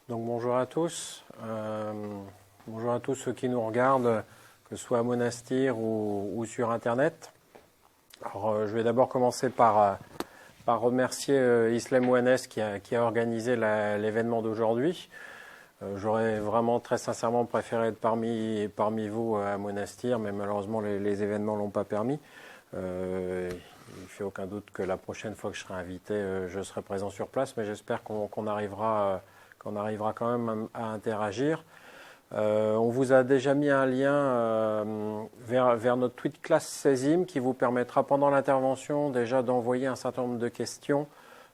Donc bonjour à tous. Bonjour à tous ceux qui nous regardent, que ce soit à Monastir ou sur Internet. Alors, je vais d'abord commencer par remercier Islam Ouanes qui a organisé l'événement d'aujourd'hui. J'aurais vraiment très sincèrement préféré être parmi vous à Monastir, mais malheureusement les événements ne l'ont pas permis. Il ne fait aucun doute que la prochaine fois que je serai invité, je serai présent sur place, mais j'espère qu'on arrivera quand même à interagir. On vous a déjà mis un lien vers notre tweet classe 16e qui vous permettra pendant l'intervention déjà d'envoyer un certain nombre de questions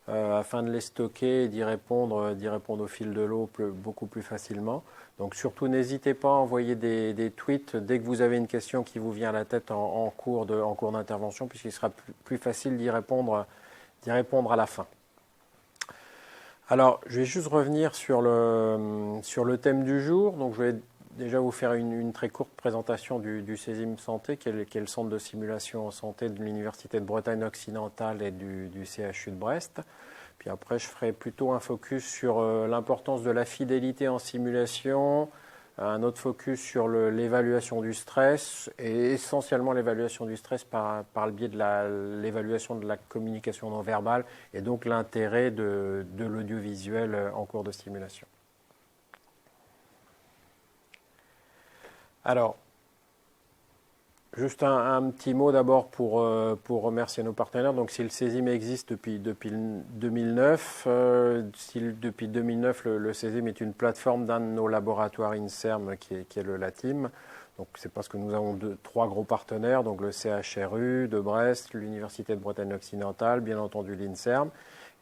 afin de les stocker et d'y répondre au fil de l'eau beaucoup plus facilement. Donc surtout n'hésitez pas à envoyer des tweets dès que vous avez une question qui vous vient à la tête en cours d'intervention, puisqu'il sera plus facile d'y répondre à la fin. Alors, je vais juste revenir sur le thème du jour. Donc, je vais déjà vous faire une très courte présentation du CESIM Santé, qui est le centre de simulation en santé de l'Université de Bretagne occidentale et du CHU de Brest. Puis après, je ferai plutôt un focus sur l'importance de la fidélité en simulation, un autre focus sur l'évaluation du stress et essentiellement l'évaluation du stress par le biais de l'évaluation de la communication non verbale et donc l'intérêt de l'audiovisuel en cours de simulation. Alors, juste un petit mot d'abord pour remercier nos partenaires. Donc, si le CESIM existe depuis 2009, depuis 2009, le CESIM est une plateforme d'un de nos laboratoires INSERM qui est le LATIM. Donc, c'est parce que nous avons trois gros partenaires, donc le CHRU de Brest, l'Université de Bretagne occidentale, bien entendu l'INSERM.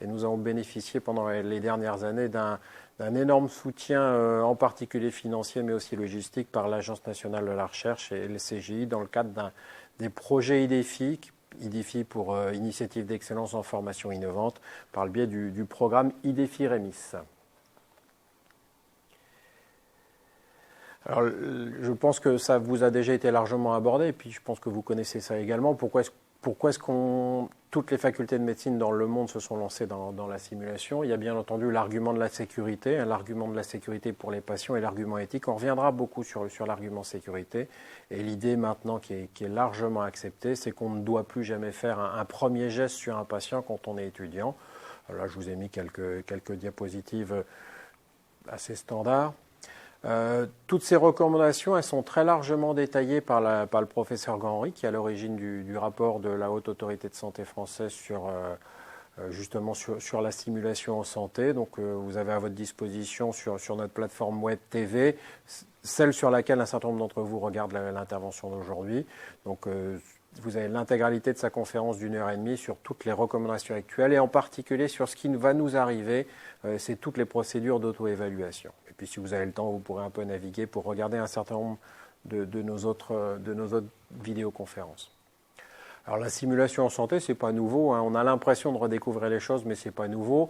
Et nous avons bénéficié pendant les dernières années d'un énorme soutien, en particulier financier, mais aussi logistique, par l'Agence nationale de la recherche et le CGI dans le cadre des projets IDEFI pour Initiative d'excellence en formation innovante, par le biais du programme IDEFI REMIS. Alors, je pense que ça vous a déjà été largement abordé, et puis je pense que vous connaissez ça également. Pourquoi est-ce que toutes les facultés de médecine dans le monde se sont lancées dans la simulation? Il y a bien entendu l'argument de la sécurité, l'argument de la sécurité pour les patients et l'argument éthique. On reviendra beaucoup sur l'argument sécurité. Et l'idée maintenant qui est largement acceptée, c'est qu'on ne doit plus jamais faire un premier geste sur un patient quand on est étudiant. Alors là, je vous ai mis quelques diapositives assez standards. Toutes ces recommandations, elles sont très largement détaillées par le professeur Ganry, qui est à l'origine du rapport de la Haute Autorité de Santé française justement sur la simulation en santé. Donc vous avez à votre disposition sur notre plateforme web TV, celle sur laquelle un certain nombre d'entre vous regardent l'intervention d'aujourd'hui. Donc vous avez l'intégralité de sa conférence d'1h30 sur toutes les recommandations actuelles et en particulier sur ce qui va nous arriver, c'est toutes les procédures d'auto-évaluation. Et puis si vous avez le temps, vous pourrez un peu naviguer pour regarder un certain nombre de nos autres vidéoconférences. Alors la simulation en santé, c'est pas nouveau, hein. On a l'impression de redécouvrir les choses, mais c'est pas nouveau.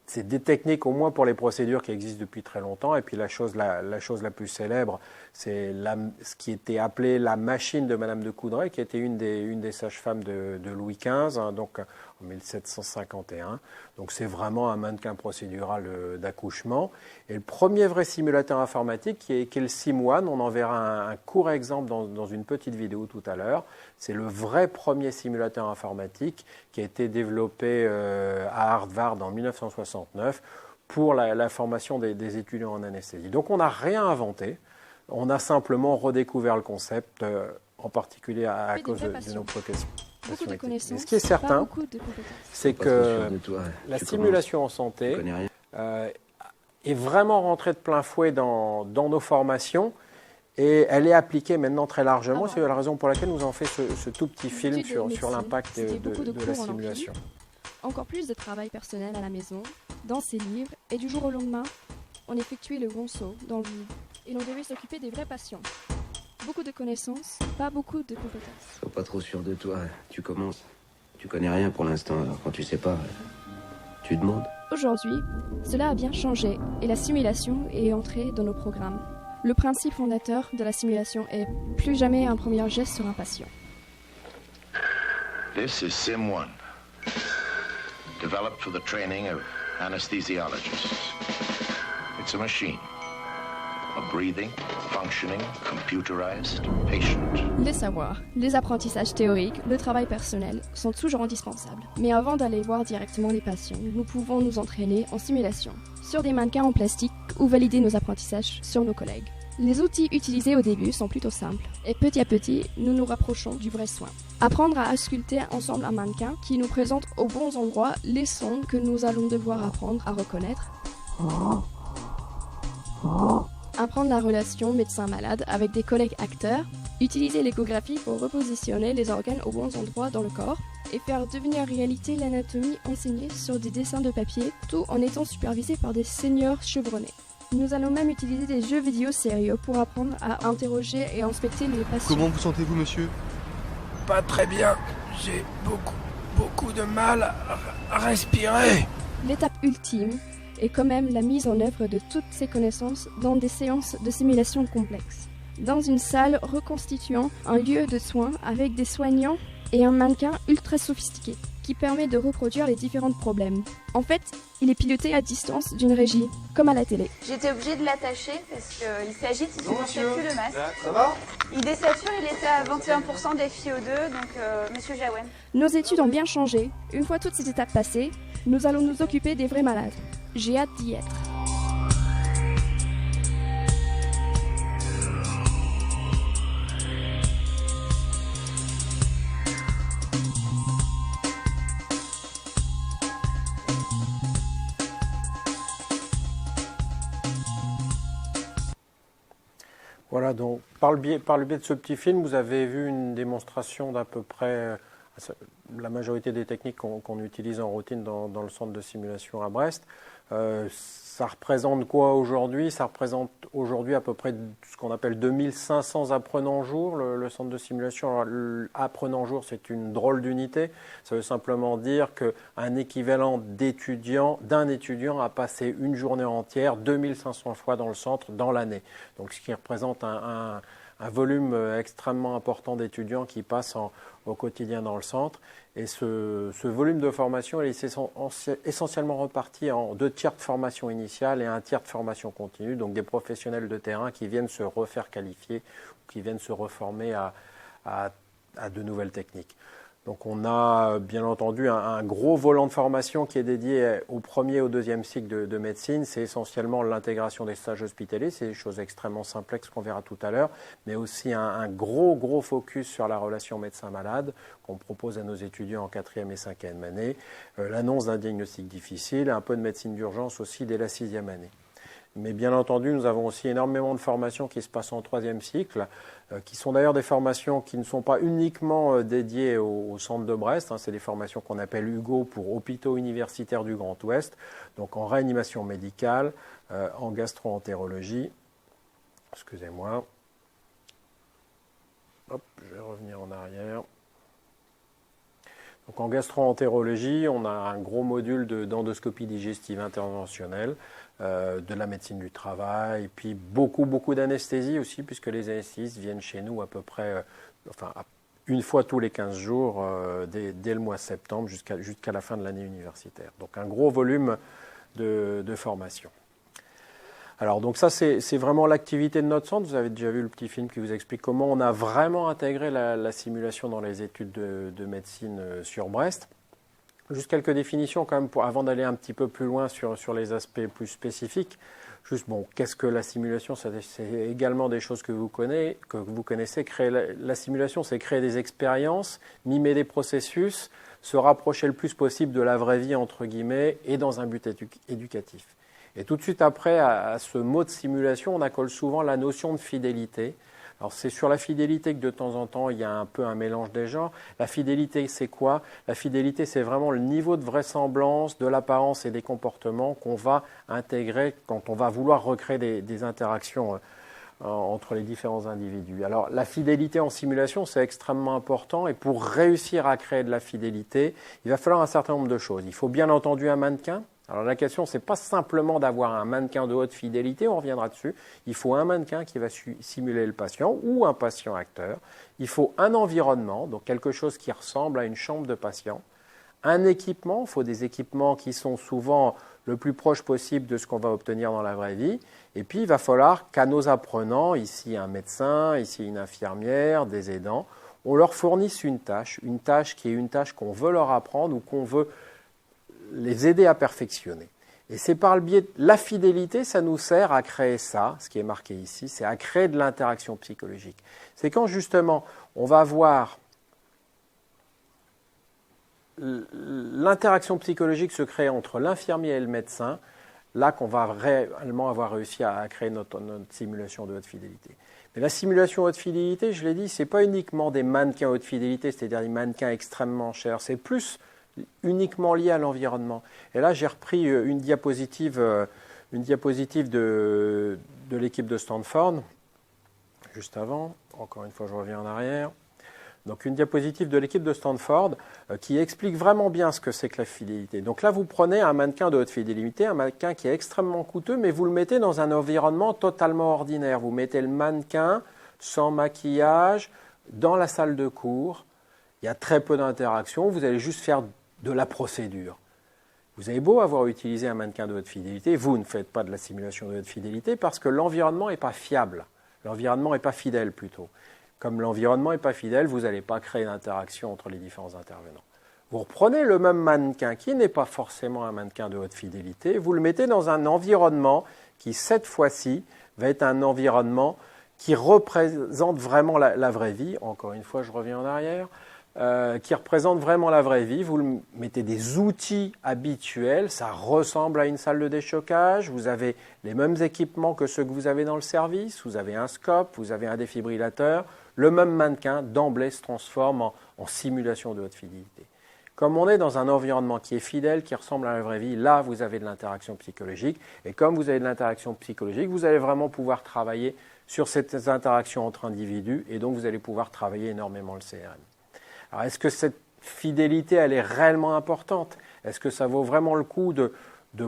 C'est des techniques au moins pour les procédures qui existent depuis très longtemps. Et puis la chose la plus célèbre, c'est ce qui était appelé la machine de Madame de Coudray, qui était une des sages-femmes de Louis XV, hein, donc en 1751. Donc c'est vraiment un mannequin procédural d'accouchement. Et le premier vrai simulateur informatique, qui est le SimOne, on en verra un court exemple dans une petite vidéo tout à l'heure. C'est le vrai premier simulateur informatique qui a été développé à Harvard en 1969 pour la formation des étudiants en anesthésie. Donc on n'a rien inventé, on a simplement redécouvert le concept, en particulier à cause de nos questions. Beaucoup de connaissances, mais ce qui est certain, c'est que la simulation en santé est vraiment rentrée de plein fouet dans nos formations et elle est appliquée maintenant très largement. C'est la raison pour laquelle nous avons fait ce tout petit film sur l'impact de la simulation. Encore plus de travail personnel à la maison, dans ses livres, et du jour au lendemain, on effectuait le grand saut dans le vide et l'on devait s'occuper des vrais patients. Beaucoup de connaissances, pas beaucoup de compétences. Sois pas trop sûr de toi, tu commences. Tu connais rien pour l'instant, alors quand tu sais pas, tu demandes. Aujourd'hui, cela a bien changé et la simulation est entrée dans nos programmes. Le principe fondateur de la simulation est plus jamais un premier geste sur un patient. This is SimOne, developed for the training of anesthesiologists. It's a machine. A breathing, functioning, computerized patient. Les savoirs, les apprentissages théoriques, le travail personnel sont toujours indispensables. Mais avant d'aller voir directement les patients, nous pouvons nous entraîner en simulation, sur des mannequins en plastique ou valider nos apprentissages sur nos collègues. Les outils utilisés au début sont plutôt simples, et petit à petit, nous nous rapprochons du vrai soin. Apprendre à ausculter ensemble un mannequin qui nous présente aux bons endroits les sons que nous allons devoir apprendre à reconnaître. Apprendre la relation médecin-malade avec des collègues acteurs, utiliser l'échographie pour repositionner les organes aux bons endroits dans le corps et faire devenir réalité l'anatomie enseignée sur des dessins de papier, tout en étant supervisé par des seniors chevronnés. Nous allons même utiliser des jeux vidéo sérieux pour apprendre à interroger et inspecter les patients. Comment vous sentez-vous, monsieur? Pas très bien. J'ai beaucoup de mal à respirer. L'étape ultime est quand même la mise en œuvre de toutes ces connaissances dans des séances de simulation complexes. Dans une salle reconstituant un lieu de soins avec des soignants et un mannequin ultra sophistiqué qui permet de reproduire les différents problèmes. En fait, il est piloté à distance d'une régie, comme à la télé. J'étais obligée de l'attacher parce qu'il s'agite, il ne supportait plus le masque. Ça va? Il désature, il était à 21% d'FiO2, donc monsieur Jaouen. Nos études ont bien changé. Une fois toutes ces étapes passées, nous allons nous occuper des vrais malades. J'ai hâte d'y être. Voilà, donc par le biais de ce petit film, vous avez vu une démonstration d'à peu près la majorité des techniques qu'on utilise en routine dans le centre de simulation à Brest. Ça représente quoi aujourd'hui? Ça représente aujourd'hui à peu près ce qu'on appelle 2500 apprenants jour, le centre de simulation. Alors, apprenant jour, c'est une drôle d'unité. Ça veut simplement dire qu'un équivalent d'un étudiant a passé une journée entière 2500 fois dans le centre dans l'année. Donc ce qui représente un volume extrêmement important d'étudiants qui passent au quotidien dans le centre. Et ce volume de formation il est essentiellement reparti en 2 tiers de formation initiale et 1 tiers de formation continue, donc des professionnels de terrain qui viennent se refaire qualifier, ou qui viennent se reformer à de nouvelles techniques. Donc on a bien entendu un gros volant de formation qui est dédié au premier et au deuxième cycle de médecine. C'est essentiellement l'intégration des stages hospitaliers, c'est des choses extrêmement complexes qu'on verra tout à l'heure, mais aussi un gros focus sur la relation médecin-malade qu'on propose à nos étudiants en 4e et 5e année, l'annonce d'un diagnostic difficile, un peu de médecine d'urgence aussi dès la 6e année. Mais bien entendu, nous avons aussi énormément de formations qui se passent en 3e cycle, qui sont d'ailleurs des formations qui ne sont pas uniquement dédiées au centre de Brest. C'est des formations qu'on appelle HUGO pour Hôpitaux universitaires du Grand Ouest, donc en réanimation médicale, en gastro-entérologie. Excusez-moi. Hop, je vais revenir en arrière. Donc en gastro-entérologie, on a un gros module d'endoscopie digestive interventionnelle, de la médecine du travail, et puis beaucoup d'anesthésie aussi, puisque les anesthésistes viennent chez nous à peu près, une fois tous les 15 jours, dès le mois de septembre jusqu'à la fin de l'année universitaire. Donc un gros volume de formation. Alors donc ça c'est vraiment l'activité de notre centre. Vous avez déjà vu le petit film qui vous explique comment on a vraiment intégré la simulation dans les études de médecine sur Brest. Juste quelques définitions quand même avant d'aller un petit peu plus loin sur les aspects plus spécifiques. Juste qu'est-ce que la simulation? C'est également des choses que vous connaissez. La simulation, c'est créer des expériences, mimer des processus, se rapprocher le plus possible de la vraie vie entre guillemets et dans un but éducatif. Et tout de suite après, à ce mot de simulation, on accole souvent la notion de fidélité. Alors c'est sur la fidélité que de temps en temps, il y a un peu un mélange des genres. La fidélité, c'est quoi? La fidélité, c'est vraiment le niveau de vraisemblance, de l'apparence et des comportements qu'on va intégrer quand on va vouloir recréer des interactions entre les différents individus. Alors la fidélité en simulation, c'est extrêmement important et pour réussir à créer de la fidélité, il va falloir un certain nombre de choses. Il faut bien entendu un mannequin. Alors la question, ce n'est pas simplement d'avoir un mannequin de haute fidélité, on reviendra dessus. Il faut un mannequin qui va simuler le patient ou un patient acteur. Il faut un environnement, donc quelque chose qui ressemble à une chambre de patient. Un équipement, il faut des équipements qui sont souvent le plus proche possible de ce qu'on va obtenir dans la vraie vie. Et puis, il va falloir qu'à nos apprenants, ici un médecin, ici une infirmière, des aidants, on leur fournisse une tâche qui est une tâche qu'on veut leur apprendre ou qu'on veut les aider à perfectionner. Et c'est par le biais de la fidélité, ça nous sert à créer ça, ce qui est marqué ici, c'est à créer de l'interaction psychologique. C'est quand justement on va voir l'interaction psychologique se créer entre l'infirmier et le médecin, là qu'on va réellement avoir réussi à créer notre simulation de haute fidélité. Mais la simulation haute fidélité, je l'ai dit, ce n'est pas uniquement des mannequins haute fidélité, c'est-à-dire des mannequins extrêmement chers, c'est plus uniquement lié à l'environnement. Et là, j'ai repris une diapositive de l'équipe de Stanford, juste avant, encore une fois je reviens en arrière. Donc une diapositive de l'équipe de Stanford qui explique vraiment bien ce que c'est que la fidélité. Donc là, vous prenez un mannequin de haute fidélité, un mannequin qui est extrêmement coûteux, mais vous le mettez dans un environnement totalement ordinaire. Vous mettez le mannequin sans maquillage dans la salle de cours. Il y a très peu d'interaction. Vous allez juste faire de la procédure. Vous avez beau avoir utilisé un mannequin de haute fidélité, vous ne faites pas de la simulation de haute fidélité parce que l'environnement n'est pas fiable. L'environnement n'est pas fidèle plutôt. Comme l'environnement n'est pas fidèle, vous n'allez pas créer d'interaction entre les différents intervenants. Vous reprenez le même mannequin qui n'est pas forcément un mannequin de haute fidélité, vous le mettez dans un environnement qui, cette fois-ci, va être un environnement qui représente vraiment la vraie vie. Encore une fois, je reviens en arrière. Qui représente vraiment la vraie vie. Vous le mettez des outils habituels, ça ressemble à une salle de déchocage, vous avez les mêmes équipements que ceux que vous avez dans le service, vous avez un scope, vous avez un défibrillateur, le même mannequin d'emblée se transforme en simulation de haute fidélité. Comme on est dans un environnement qui est fidèle, qui ressemble à la vraie vie, là vous avez de l'interaction psychologique, et comme vous avez de l'interaction psychologique, vous allez vraiment pouvoir travailler sur ces interactions entre individus, et donc vous allez pouvoir travailler énormément le CRM. Alors, est-ce que cette fidélité, elle est réellement importante? Est-ce que ça vaut vraiment le coup de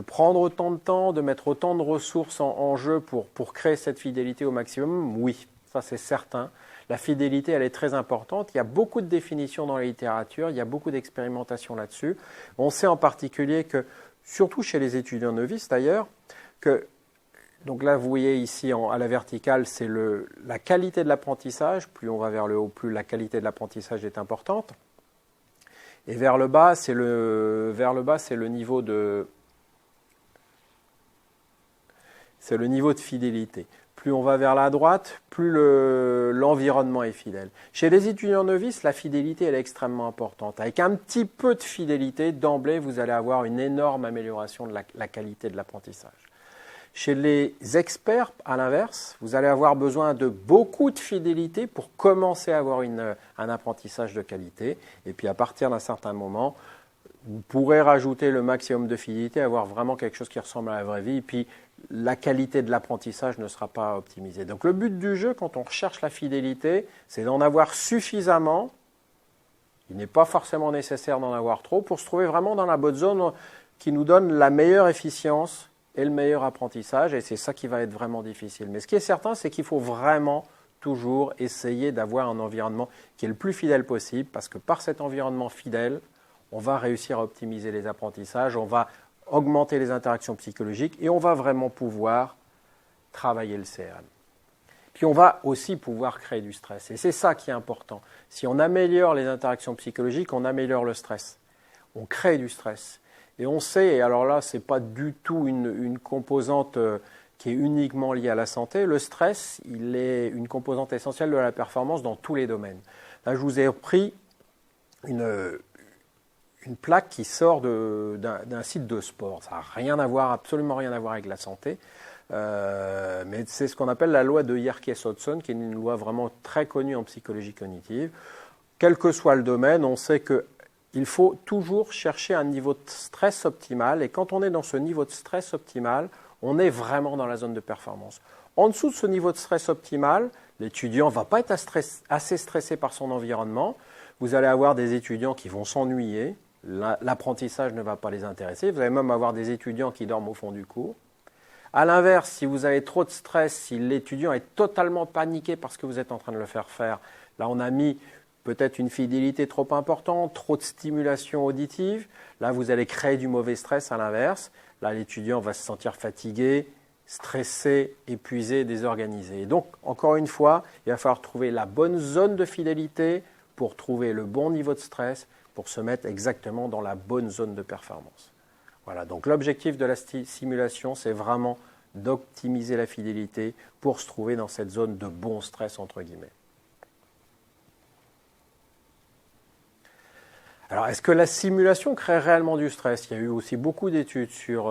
prendre autant de temps, de mettre autant de ressources en jeu pour créer cette fidélité au maximum? Oui, ça c'est certain. La fidélité, elle est très importante. Il y a beaucoup de définitions dans la littérature, il y a beaucoup d'expérimentations là-dessus. On sait en particulier que, surtout chez les étudiants novices d'ailleurs, que donc là, vous voyez ici à la verticale, c'est la qualité de l'apprentissage. Plus on va vers le haut, plus la qualité de l'apprentissage est importante. Et vers le bas, c'est le niveau de fidélité. Plus on va vers la droite, plus l'environnement est fidèle. Chez les étudiants novices, la fidélité elle est extrêmement importante. Avec un petit peu de fidélité, d'emblée, vous allez avoir une énorme amélioration de la qualité de l'apprentissage. Chez les experts, à l'inverse, vous allez avoir besoin de beaucoup de fidélité pour commencer à avoir un apprentissage de qualité. Et puis à partir d'un certain moment, vous pourrez rajouter le maximum de fidélité, avoir vraiment quelque chose qui ressemble à la vraie vie. Et puis la qualité de l'apprentissage ne sera pas optimisée. Donc le but du jeu, quand on recherche la fidélité, c'est d'en avoir suffisamment. Il n'est pas forcément nécessaire d'en avoir trop pour se trouver vraiment dans la bonne zone qui nous donne la meilleure efficience et le meilleur apprentissage, et c'est ça qui va être vraiment difficile. Mais ce qui est certain, c'est qu'il faut vraiment toujours essayer d'avoir un environnement qui est le plus fidèle possible, parce que par cet environnement fidèle, on va réussir à optimiser les apprentissages, on va augmenter les interactions psychologiques, et on va vraiment pouvoir travailler le CRM. Puis on va aussi pouvoir créer du stress, et c'est ça qui est important. Si on améliore les interactions psychologiques, on améliore le stress. On crée du stress. Et on sait, et alors là, ce n'est pas du tout une composante qui est uniquement liée à la santé. Le stress, il est une composante essentielle de la performance dans tous les domaines. Là, je vous ai pris une plaque qui sort d'un site de sport. Ça n'a rien à voir, absolument rien à voir avec la santé. Mais c'est ce qu'on appelle la loi de Yerkes-Hodgson, qui est une loi vraiment très connue en psychologie cognitive. Quel que soit le domaine, on sait qu'il faut toujours chercher un niveau de stress optimal. Et quand on est dans ce niveau de stress optimal, on est vraiment dans la zone de performance. En dessous de ce niveau de stress optimal, l'étudiant ne va pas être assez stressé par son environnement. Vous allez avoir des étudiants qui vont s'ennuyer. L'apprentissage ne va pas les intéresser. Vous allez même avoir des étudiants qui dorment au fond du cours. A l'inverse, si vous avez trop de stress, si l'étudiant est totalement paniqué parce que vous êtes en train de le faire faire, là on a mis peut-être une fidélité trop importante, trop de stimulation auditive. Là, vous allez créer du mauvais stress à l'inverse. Là, l'étudiant va se sentir fatigué, stressé, épuisé, désorganisé. Et donc, encore une fois, il va falloir trouver la bonne zone de fidélité pour trouver le bon niveau de stress, pour se mettre exactement dans la bonne zone de performance. Voilà, donc l'objectif de la simulation, c'est vraiment d'optimiser la fidélité pour se trouver dans cette zone de bon stress, entre guillemets. Alors, est-ce que la simulation crée réellement du stress? Il y a eu aussi beaucoup d'études sur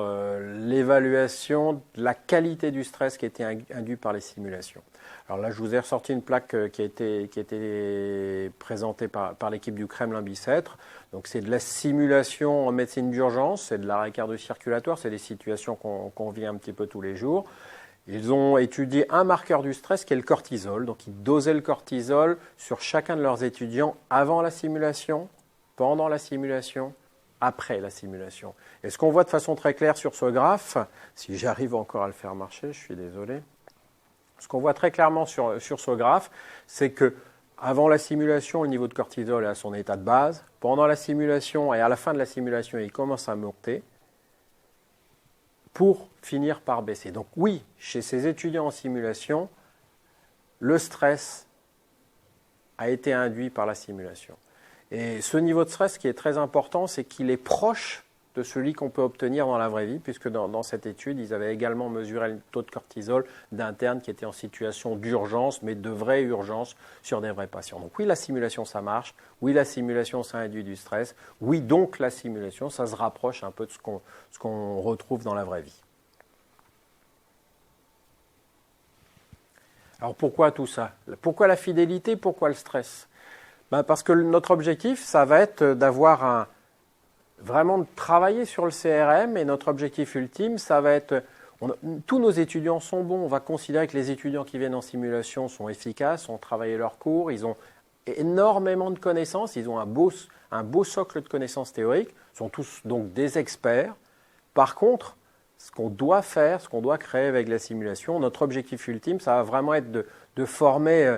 l'évaluation de la qualité du stress qui a été induit par les simulations. Alors là, je vous ai ressorti une plaque qui a été présentée par l'équipe du Kremlin-Bicêtre. Donc, c'est de la simulation en médecine d'urgence, c'est de l'arrêt cardio-circulatoire, c'est des situations qu'on vit un petit peu tous les jours. Ils ont étudié un marqueur du stress qui est le cortisol. Donc, ils dosaient le cortisol sur chacun de leurs étudiants avant la simulation, pendant la simulation, après la simulation. Et ce qu'on voit de façon très claire sur ce graphe, si j'arrive encore à le faire marcher, je suis désolé. Ce qu'on voit très clairement sur ce graphe, c'est que avant la simulation, le niveau de cortisol est à son état de base. Pendant la simulation et à la fin de la simulation, il commence à monter pour finir par baisser. Donc oui, chez ces étudiants en simulation, le stress a été induit par la simulation. Et ce niveau de stress, ce qui est très important, c'est qu'il est proche de celui qu'on peut obtenir dans la vraie vie, puisque dans cette étude, ils avaient également mesuré le taux de cortisol d'internes qui étaient en situation d'urgence, mais de vraie urgence sur des vrais patients. Donc oui, la simulation, ça marche. Oui, la simulation, ça induit du stress. Oui, donc la simulation, ça se rapproche un peu de ce qu'on retrouve dans la vraie vie. Alors pourquoi tout ça? Pourquoi la fidélité? Pourquoi le stress? Parce que notre objectif, ça va être d'avoir vraiment de travailler sur le CRM, et notre objectif ultime, ça va être, tous nos étudiants sont bons, on va considérer que les étudiants qui viennent en simulation sont efficaces, ont travaillé leurs cours, ils ont énormément de connaissances, ils ont un beau socle de connaissances théoriques, sont tous donc des experts. Par contre, ce qu'on doit faire, ce qu'on doit créer avec la simulation, notre objectif ultime, ça va vraiment être de former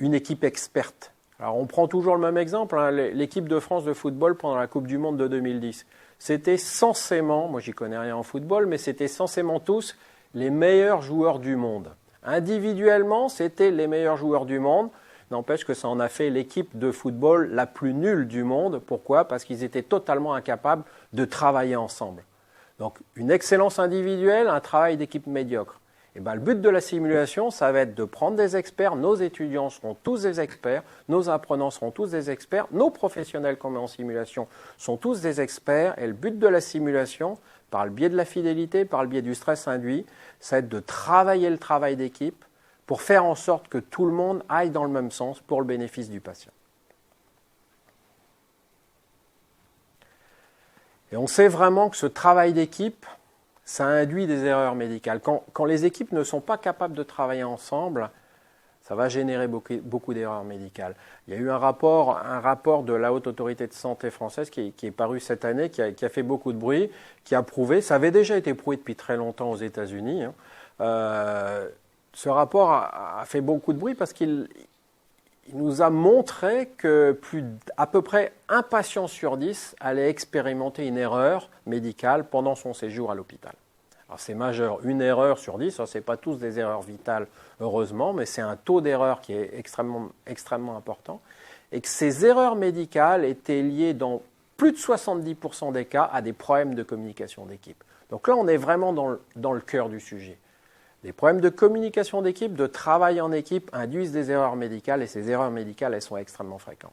une équipe experte. Alors, on prend toujours le même exemple, hein, l'équipe de France de football pendant la Coupe du Monde de 2010. C'était censément, moi j'y connais rien en football, mais c'était censément tous les meilleurs joueurs du monde. Individuellement, c'était les meilleurs joueurs du monde. N'empêche que ça en a fait l'équipe de football la plus nulle du monde. Pourquoi? Parce qu'ils étaient totalement incapables de travailler ensemble. Donc, une excellence individuelle, un travail d'équipe médiocre. Et le but de la simulation, ça va être de prendre des experts, nos étudiants seront tous des experts, nos apprenants seront tous des experts, nos professionnels qu'on met en simulation sont tous des experts, et le but de la simulation, par le biais de la fidélité, par le biais du stress induit, ça va être de travailler le travail d'équipe pour faire en sorte que tout le monde aille dans le même sens pour le bénéfice du patient. Et on sait vraiment que ce travail d'équipe, ça induit des erreurs médicales. Quand les équipes ne sont pas capables de travailler ensemble, ça va générer beaucoup d'erreurs médicales. Il y a eu un rapport de la Haute Autorité de Santé française qui est paru cette année, qui a fait beaucoup de bruit, qui a prouvé, ça avait déjà été prouvé depuis très longtemps aux États-Unis, ce rapport a fait beaucoup de bruit parce qu'il nous a montré que à peu près un patient sur 10 allait expérimenter une erreur médicale pendant son séjour à l'hôpital. Alors c'est majeur, une erreur sur 10, ce n'est pas tous des erreurs vitales heureusement, mais c'est un taux d'erreur qui est extrêmement important, et que ces erreurs médicales étaient liées dans plus de 70% des cas à des problèmes de communication d'équipe. Donc là on est vraiment dans le cœur du sujet. Les problèmes de communication d'équipe, de travail en équipe induisent des erreurs médicales, et ces erreurs médicales, elles sont extrêmement fréquentes.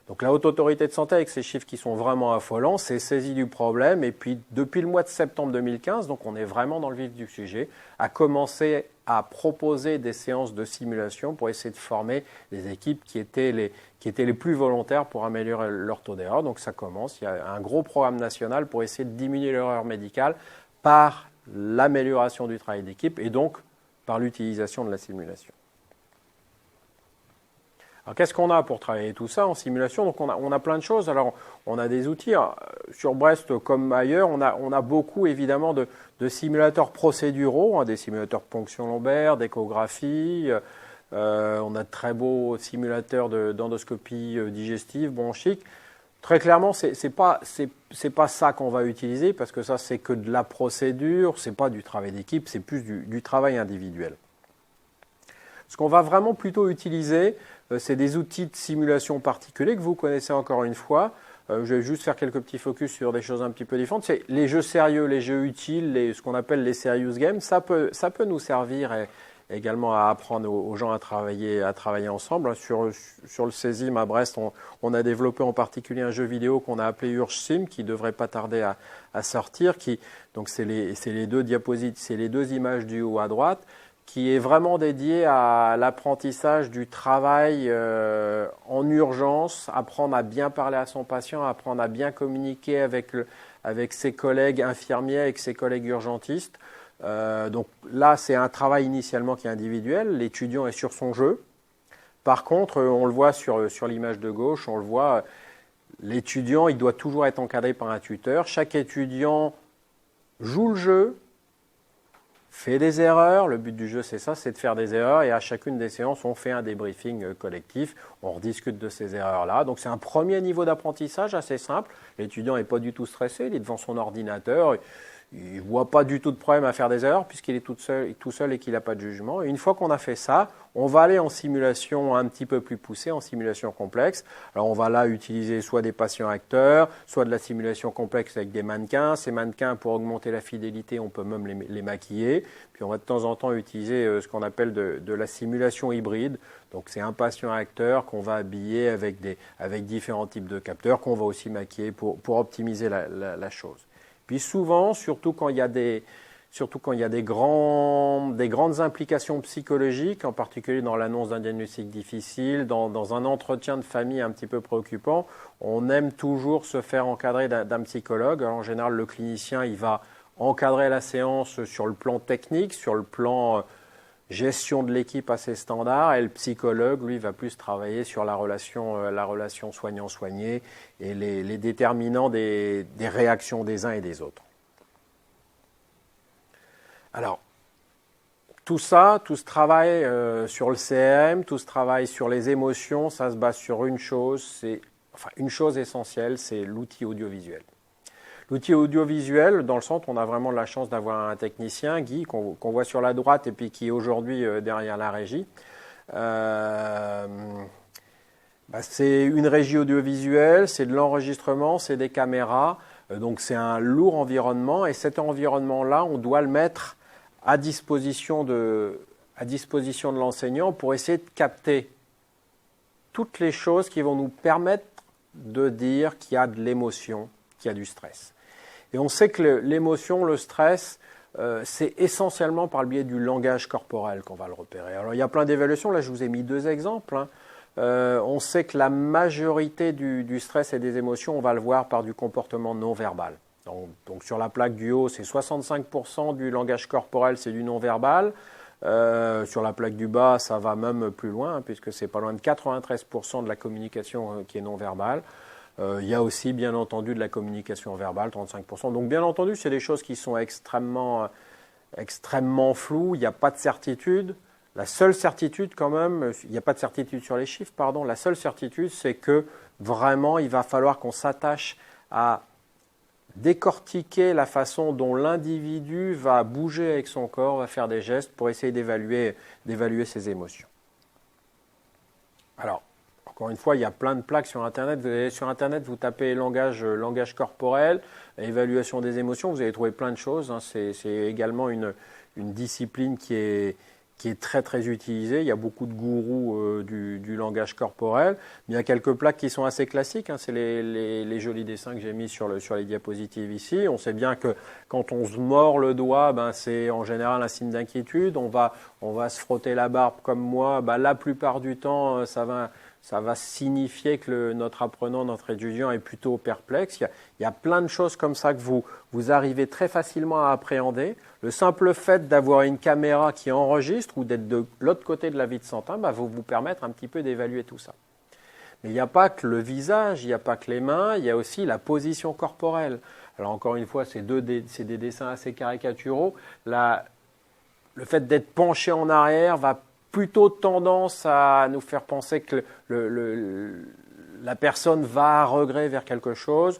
Donc la Haute Autorité de Santé, avec ces chiffres qui sont vraiment affolants, s'est saisie du problème, et puis depuis le mois de septembre 2015, donc on est vraiment dans le vif du sujet, a commencé à proposer des séances de simulation pour essayer de former des équipes qui étaient les plus volontaires pour améliorer leur taux d'erreur. Donc ça commence, il y a un gros programme national pour essayer de diminuer l'erreur médicale par l'amélioration du travail d'équipe et donc par l'utilisation de la simulation. Alors qu'est-ce qu'on a pour travailler tout ça en simulation? Donc on a plein de choses. Alors on a des outils. Sur Brest comme ailleurs, on a beaucoup évidemment de simulateurs procéduraux, des simulateurs de ponction lombaire, d'échographie, On a de très beaux simulateurs d'endoscopie digestive, bronchique. Très clairement, c'est pas ça qu'on va utiliser parce que ça, c'est que de la procédure, c'est pas du travail d'équipe, c'est plus du travail individuel. Ce qu'on va vraiment plutôt utiliser, c'est des outils de simulation particuliers que vous connaissez encore une fois. Je vais juste faire quelques petits focus sur des choses un petit peu différentes. C'est les jeux sérieux, les jeux utiles, ce qu'on appelle les serious games. Ça peut nous servir également à apprendre aux gens à travailler ensemble. Sur le CESIM à Brest, on a développé en particulier un jeu vidéo qu'on a appelé UrgeSim, qui ne devrait pas tarder à sortir. Donc c'est les deux diapositives, c'est les deux images du haut à droite, qui est vraiment dédié à l'apprentissage du travail en urgence, apprendre à bien parler à son patient, apprendre à bien communiquer avec ses collègues infirmiers, avec ses collègues urgentistes. Donc là, c'est un travail initialement qui est individuel. L'étudiant est sur son jeu. Par contre, on le voit sur l'image de gauche, on le voit, l'étudiant, il doit toujours être encadré par un tuteur. Chaque étudiant joue le jeu, fait des erreurs. Le but du jeu, c'est ça, c'est de faire des erreurs. Et à chacune des séances, on fait un débriefing collectif. On rediscute de ces erreurs-là. Donc, c'est un premier niveau d'apprentissage assez simple. L'étudiant n'est pas du tout stressé. Il est devant son ordinateur. Il ne voit pas du tout de problème à faire des erreurs puisqu'il est tout seul et qu'il n'a pas de jugement. Et une fois qu'on a fait ça, on va aller en simulation un petit peu plus poussée, en simulation complexe. Alors on va là utiliser soit des patients acteurs, soit de la simulation complexe avec des mannequins. Ces mannequins, pour augmenter la fidélité, on peut même les maquiller. Puis on va de temps en temps utiliser ce qu'on appelle de la simulation hybride. Donc c'est un patient acteur qu'on va habiller avec différents types de capteurs qu'on va aussi maquiller pour optimiser la chose. Puis souvent, surtout quand il y a des grandes implications psychologiques, en particulier dans l'annonce d'un diagnostic difficile, dans un entretien de famille un petit peu préoccupant, on aime toujours se faire encadrer d'un psychologue. Alors, en général, le clinicien, il va encadrer la séance sur le plan technique, sur le plan gestion de l'équipe assez standard, et le psychologue, lui, va plus travailler sur la relation soignant-soigné et les déterminants des réactions des uns et des autres. Alors, tout ce travail sur le CRM, tout ce travail sur les émotions, ça se base sur une chose essentielle, c'est l'outil audiovisuel. L'outil audiovisuel, dans le centre, on a vraiment de la chance d'avoir un technicien, Guy, qu'on voit sur la droite et puis qui est aujourd'hui derrière la régie. C'est une régie audiovisuelle, c'est de l'enregistrement, c'est des caméras, donc c'est un lourd environnement et cet environnement-là, on doit le mettre à disposition de l'enseignant pour essayer de capter toutes les choses qui vont nous permettre de dire qu'il y a de l'émotion, qu'il y a du stress. Et on sait que l'émotion, le stress, c'est essentiellement par le biais du langage corporel qu'on va le repérer. Alors il y a plein d'évaluations, là je vous ai mis 2 exemples. On sait que la majorité du stress et des émotions, on va le voir par du comportement non verbal. Donc sur la plaque du haut, c'est 65% du langage corporel, c'est du non verbal. Sur la plaque du bas, ça va même plus loin, puisque c'est pas loin de 93% de la communication qui est non verbale. Il y a aussi, bien entendu, de la communication verbale, 35%. Donc, bien entendu, c'est des choses qui sont extrêmement floues. Il n'y a pas de certitude. La seule certitude, quand même, il n'y a pas de certitude sur les chiffres, pardon. La seule certitude, c'est que vraiment, il va falloir qu'on s'attache à décortiquer la façon dont l'individu va bouger avec son corps, va faire des gestes pour essayer d'évaluer ses émotions. Alors, encore une fois, il y a plein de plaques sur Internet. Vous allez sur Internet, vous tapez langage corporel, évaluation des émotions, vous allez trouver plein de choses. C'est également une discipline qui est très très utilisée. Il y a beaucoup de gourous du langage corporel. Mais il y a quelques plaques qui sont assez classiques. C'est les jolis dessins que j'ai mis sur les diapositives ici. On sait bien que quand on se mord le doigt, c'est en général un signe d'inquiétude. On va se frotter la barbe comme moi. La plupart du temps, ça va signifier que notre apprenant, notre étudiant est plutôt perplexe. Il y a plein de choses comme ça que vous arrivez très facilement à appréhender. Le simple fait d'avoir une caméra qui enregistre ou d'être de l'autre côté de la vitre sans teint va vous permettre un petit peu d'évaluer tout ça. Mais il n'y a pas que le visage, il n'y a pas que les mains, il y a aussi la position corporelle. Alors encore une fois, c'est des dessins assez caricaturaux. Le fait d'être penché en arrière va plutôt tendance à nous faire penser que la personne va à regret vers quelque chose,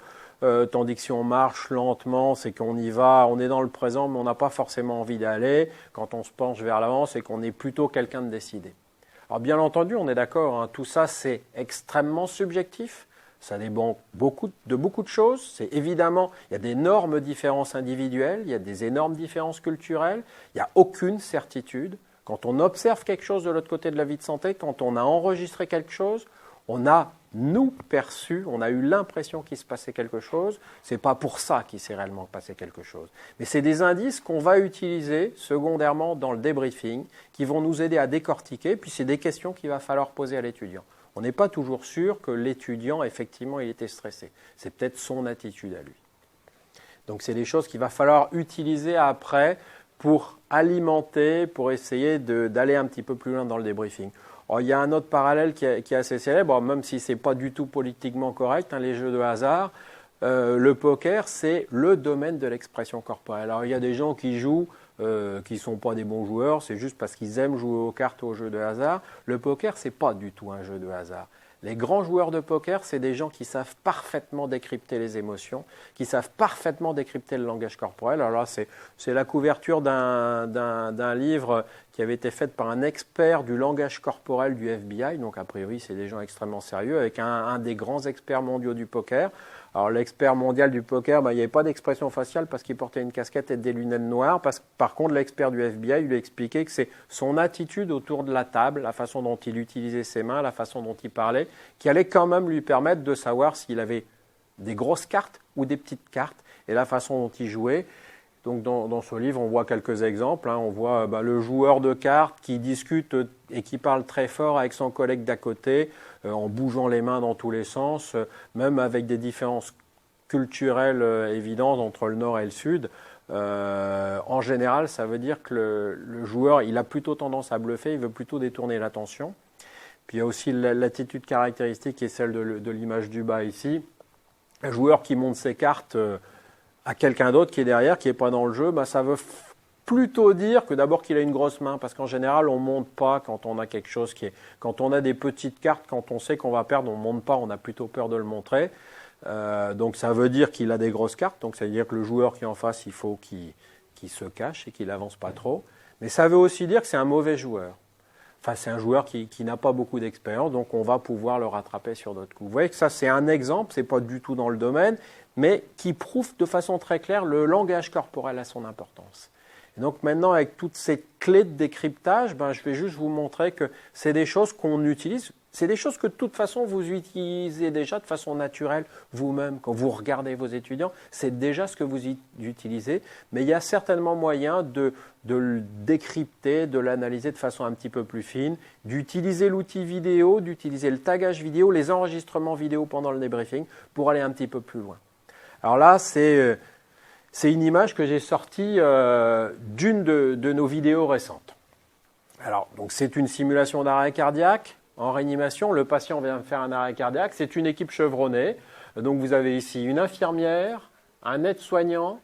tandis que si on marche lentement, c'est qu'on y va, on est dans le présent, mais on n'a pas forcément envie d'aller. Quand on se penche vers l'avant, c'est qu'on est plutôt quelqu'un de décidé. Alors bien entendu, on est d'accord, hein, tout ça c'est extrêmement subjectif, ça dépend de beaucoup de choses. C'est évidemment, il y a d'énormes différences individuelles, il y a des énormes différences culturelles, il n'y a aucune certitude. Quand on observe quelque chose de l'autre côté de la vie de santé, quand on a enregistré quelque chose, on a, nous, perçu, on a eu l'impression qu'il se passait quelque chose. Ce n'est pas pour ça qu'il s'est réellement passé quelque chose. Mais c'est des indices qu'on va utiliser secondairement dans le débriefing, qui vont nous aider à décortiquer, puis c'est des questions qu'il va falloir poser à l'étudiant. On n'est pas toujours sûr que l'étudiant, effectivement, il était stressé. C'est peut-être son attitude à lui. Donc c'est des choses qu'il va falloir utiliser après pour alimenter, pour essayer d'aller un petit peu plus loin dans le débriefing. Alors, il y a un autre parallèle qui est assez célèbre, même si ce n'est pas du tout politiquement correct, hein, les jeux de hasard. Le poker, c'est le domaine de l'expression corporelle. Alors, il y a des gens qui jouent, qui ne sont pas des bons joueurs, c'est juste parce qu'ils aiment jouer aux cartes ou aux jeux de hasard. Le poker, ce n'est pas du tout un jeu de hasard. Les grands joueurs de poker, c'est des gens qui savent parfaitement décrypter les émotions, qui savent parfaitement décrypter le langage corporel. Alors là, c'est la couverture d'un livre qui avait été fait par un expert du langage corporel du FBI. Donc a priori, c'est des gens extrêmement sérieux, avec un des grands experts mondiaux du poker. Alors l'expert mondial du poker, il n'y avait pas d'expression faciale parce qu'il portait une casquette et des lunettes noires. Par contre, l'expert du FBI lui a expliqué que c'est son attitude autour de la table, la façon dont il utilisait ses mains, la façon dont il parlait, qui allait quand même lui permettre de savoir s'il avait des grosses cartes ou des petites cartes et la façon dont il jouait. Donc dans ce livre, on voit quelques exemples. On voit le joueur de cartes qui discute et qui parle très fort avec son collègue d'à côté, en bougeant les mains dans tous les sens, même avec des différences culturelles évidentes entre le nord et le sud. En général, ça veut dire que le joueur, il a plutôt tendance à bluffer, il veut plutôt détourner l'attention. Puis il y a aussi l'attitude caractéristique qui est celle de l'image du bas ici. Un joueur qui monte ses cartes à quelqu'un d'autre qui est derrière, qui n'est pas dans le jeu, ça veut plutôt dire que d'abord qu'il a une grosse main, parce qu'en général, on ne monte pas quand on a quelque chose qui est... Quand on a des petites cartes, quand on sait qu'on va perdre, on ne monte pas, on a plutôt peur de le montrer. Donc ça veut dire qu'il a des grosses cartes, donc ça veut dire que le joueur qui est en face, il faut qu'il se cache et qu'il n'avance pas trop. Mais ça veut aussi dire que c'est un mauvais joueur. Enfin, c'est un joueur qui n'a pas beaucoup d'expérience, donc on va pouvoir le rattraper sur d'autres coups. Vous voyez que ça, c'est un exemple, ce n'est pas du tout dans le domaine, mais qui prouve de façon très claire le langage corporel a son importance. Et donc maintenant, avec toutes ces clés de décryptage, je vais juste vous montrer que c'est des choses qu'on utilise. C'est des choses que de toute façon, vous utilisez déjà de façon naturelle vous-même. Quand vous regardez vos étudiants, c'est déjà ce que vous utilisez. Mais il y a certainement moyen de le décrypter, de l'analyser de façon un petit peu plus fine, d'utiliser l'outil vidéo, d'utiliser le tagage vidéo, les enregistrements vidéo pendant le débriefing pour aller un petit peu plus loin. Alors là, c'est une image que j'ai sortie d'une de nos vidéos récentes. Alors, donc c'est une simulation d'arrêt cardiaque en réanimation. Le patient vient faire un arrêt cardiaque. C'est une équipe chevronnée. Donc vous avez ici une infirmière, un aide-soignant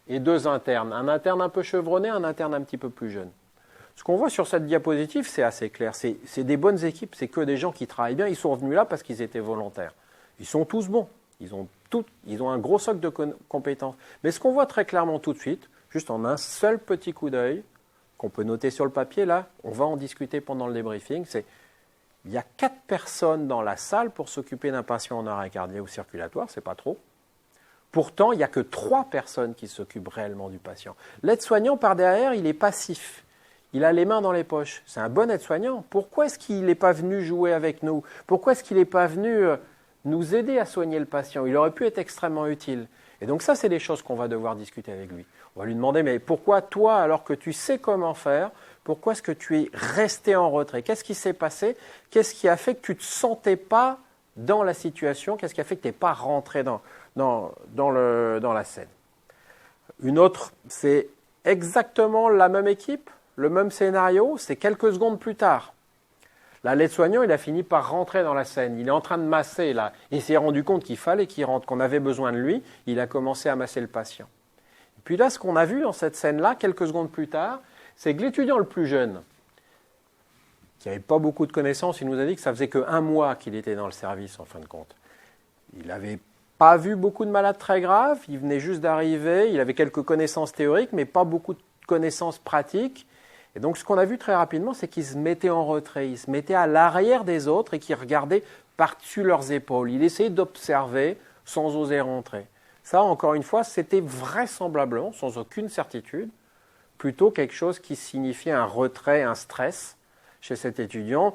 et 2 internes. Un interne un peu chevronné, un interne un petit peu plus jeune. Ce qu'on voit sur cette diapositive, c'est assez clair. C'est des bonnes équipes, c'est que des gens qui travaillent bien. Ils sont venus là parce qu'ils étaient volontaires. Ils sont tous bons. Ils ont un gros socle de compétences. Mais ce qu'on voit très clairement tout de suite, juste en un seul petit coup d'œil, qu'on peut noter sur le papier, là, on va en discuter pendant le débriefing, c'est il y a 4 personnes dans la salle pour s'occuper d'un patient en arrêt cardiaque ou circulatoire, c'est pas trop. Pourtant, il n'y a que 3 personnes qui s'occupent réellement du patient. L'aide-soignant, par derrière, il est passif. Il a les mains dans les poches. C'est un bon aide-soignant. Pourquoi est-ce qu'il n'est pas venu jouer avec nous? Pourquoi est-ce qu'il n'est pas venu nous aider à soigner le patient? Il aurait pu être extrêmement utile. Et donc ça, c'est des choses qu'on va devoir discuter avec lui. On va lui demander, mais pourquoi toi, alors que tu sais comment faire, pourquoi est-ce que tu es resté en retrait? Qu'est-ce qui s'est passé? Qu'est-ce qui a fait que tu ne te sentais pas dans la situation? Qu'est-ce qui a fait que tu n'es pas rentré dans la scène? Une autre, c'est exactement la même équipe, le même scénario, c'est quelques secondes plus tard. Là, l'aide-soignant, il a fini par rentrer dans la scène. Il est en train de masser, là. Il s'est rendu compte qu'il fallait qu'il rentre, qu'on avait besoin de lui. Il a commencé à masser le patient. Et puis là, ce qu'on a vu dans cette scène-là, quelques secondes plus tard, c'est que l'étudiant le plus jeune, qui n'avait pas beaucoup de connaissances. Il nous a dit que ça faisait que 1 mois qu'il était dans le service, en fin de compte. Il n'avait pas vu beaucoup de malades très graves, il venait juste d'arriver, il avait quelques connaissances théoriques, mais pas beaucoup de connaissances pratiques. Et donc, ce qu'on a vu très rapidement, c'est qu'il se mettait en retrait, il se mettait à l'arrière des autres et qu'il regardait par-dessus leurs épaules. Il essayait d'observer sans oser rentrer. Ça, encore une fois, c'était vraisemblablement, sans aucune certitude, plutôt quelque chose qui signifiait un retrait, un stress chez cet étudiant,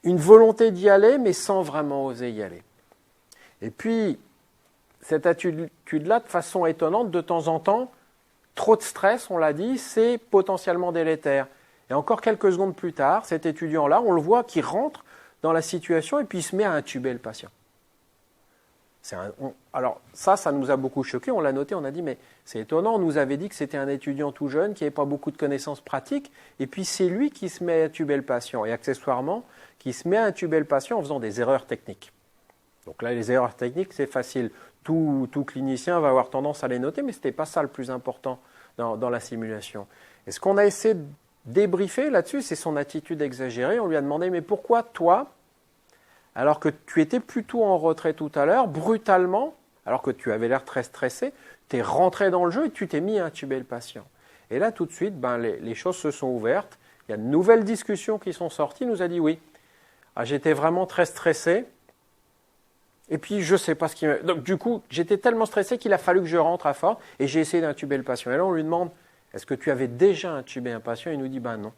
une volonté d'y aller, mais sans vraiment oser y aller. Et puis, cette attitude-là, de façon étonnante, de temps en temps, trop de stress, on l'a dit, c'est potentiellement délétère. Et encore quelques secondes plus tard, cet étudiant-là, on le voit qui rentre dans la situation et puis il se met à intuber le patient. Alors ça nous a beaucoup choqué, on l'a noté, on a dit mais c'est étonnant, on nous avait dit que c'était un étudiant tout jeune qui n'avait pas beaucoup de connaissances pratiques et puis c'est lui qui se met à intuber le patient et accessoirement qui se met à intuber le patient en faisant des erreurs techniques. Donc là les erreurs techniques c'est facile, tout clinicien va avoir tendance à les noter mais ce n'était pas ça le plus important dans la simulation. Et ce qu'on a essayé de débriefer là-dessus c'est son attitude exagérée, on lui a demandé mais pourquoi toi alors que tu étais plutôt en retrait tout à l'heure, brutalement, alors que tu avais l'air très stressé, tu es rentré dans le jeu et tu t'es mis à intuber le patient. Et là, tout de suite, les choses se sont ouvertes. Il y a de nouvelles discussions qui sont sorties. Il nous a dit oui, j'étais vraiment très stressé. Et puis, je ne sais pas ce qui m'a... Donc, du coup, j'étais tellement stressé qu'il a fallu que je rentre à fort et j'ai essayé d'intuber le patient. Et là, on lui demande, est-ce que tu avais déjà intubé un patient? Il nous dit, non.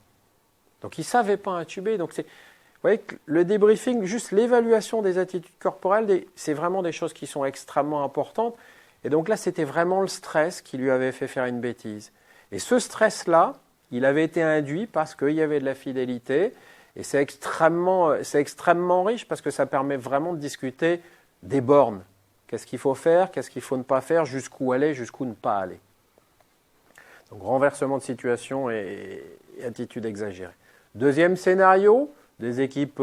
Donc, il ne savait pas intuber. Donc, vous voyez que le débriefing, juste l'évaluation des attitudes corporelles, c'est vraiment des choses qui sont extrêmement importantes. Et donc là, c'était vraiment le stress qui lui avait fait faire une bêtise. Et ce stress-là, il avait été induit parce qu'il y avait de la fidélité. Et c'est extrêmement riche parce que ça permet vraiment de discuter des bornes. Qu'est-ce qu'il faut faire, qu'est-ce qu'il faut ne pas faire, jusqu'où aller, jusqu'où ne pas aller. Donc renversement de situation et attitude exagérée. Deuxième scénario, des équipes